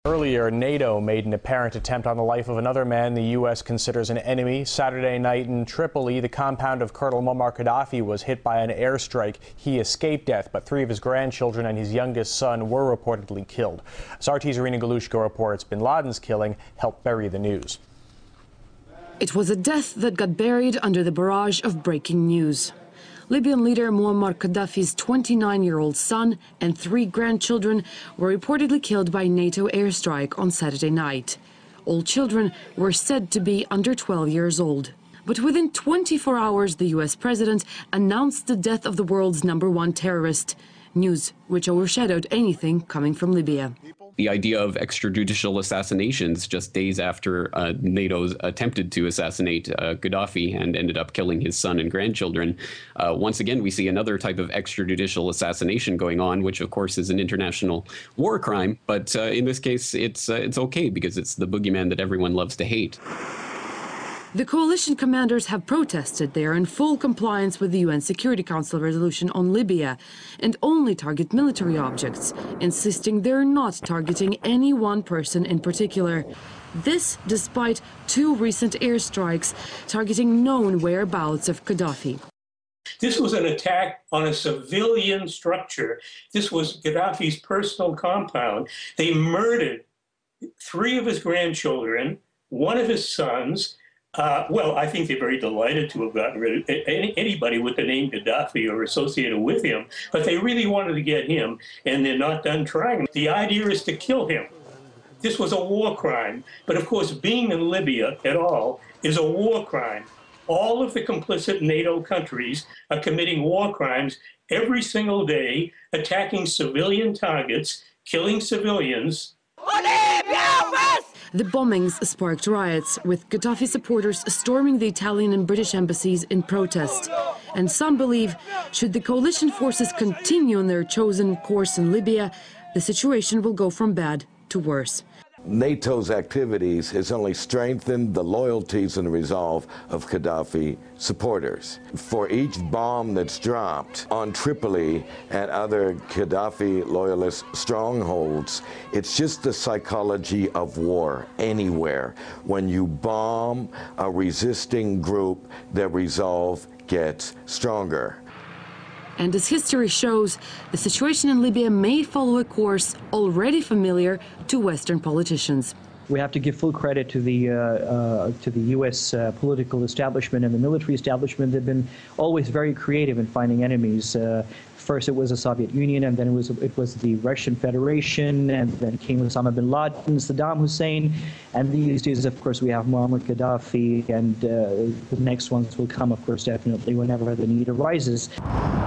Earlier, NATO made an apparent attempt on the life of another man the U.S. considers an enemy. Saturday night in Tripoli, the compound of Colonel Muammar Gaddafi was hit by an airstrike. He escaped death, but 3 of his grandchildren and his youngest son were reportedly killed. As RT's Irina Galushko reports, bin Laden's killing helped bury the news. It was a death that got buried under the barrage of breaking news. Libyan leader Muammar Gaddafi's 29-year-old son and 3 grandchildren were reportedly killed by NATO airstrike on Saturday night. All children were said to be under 12 years old. But within 24 hours, the U.S. president announced the death of the world's #1 terrorist, news which overshadowed anything coming from Libya. The idea of extrajudicial assassinations just days after NATO attempted to assassinate Gaddafi and ended up killing his son and grandchildren. Once again, we see another type of extrajudicial assassination going on, which of course is an international war crime. But in this case, it's okay because it's the boogeyman that everyone loves to hate. The coalition commanders have protested. They are in full compliance with the UN Security Council resolution on Libya and only target military objects, insisting they're not targeting any one person in particular. This despite 2 recent airstrikes targeting known whereabouts of Gaddafi. This was an attack on a civilian structure. This was Gaddafi's personal compound. They murdered 3 of his grandchildren, 1 of his sons. Well, I think they're very delighted to have gotten rid of anybody with the name Gaddafi or associated with him, but they really wanted to get him, and they're not done trying. The idea is to kill him. This was a war crime, but of course being in Libya at all is a war crime. All of the complicit NATO countries are committing war crimes every single day, attacking civilian targets, killing civilians. The bombings sparked riots, with Gaddafi supporters storming the Italian and British embassies in protest. And some believe, should the coalition forces continue on their chosen course in Libya, the situation will go from bad to worse. NATO's activities has only strengthened the loyalties and resolve of Gaddafi supporters. For each bomb that's dropped on Tripoli and other Gaddafi loyalist strongholds, it's just the psychology of war anywhere. When you bomb a resisting group, their resolve gets stronger. And as history shows, the situation in Libya may follow a course already familiar to Western politicians. We have to give full credit to the U.S. Political establishment and the military establishment. They've been always very creative in finding enemies. First it was the Soviet Union, and then it was the Russian Federation, and then came Osama bin Laden, Saddam Hussein, and these days, of course, we have Muammar Gaddafi, and the next ones will come, of course, definitely whenever the need arises.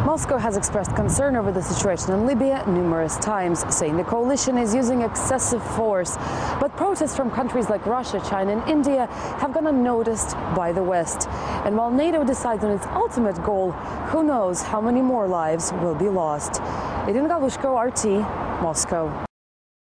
Moscow has expressed concern over the situation in Libya numerous times, saying the coalition is using excessive force. But protests from countries like Russia, China and India have gone unnoticed by the West. And while NATO decides on its ultimate goal, who knows how many more lives will be lost. Irina Galushko, RT, Moscow.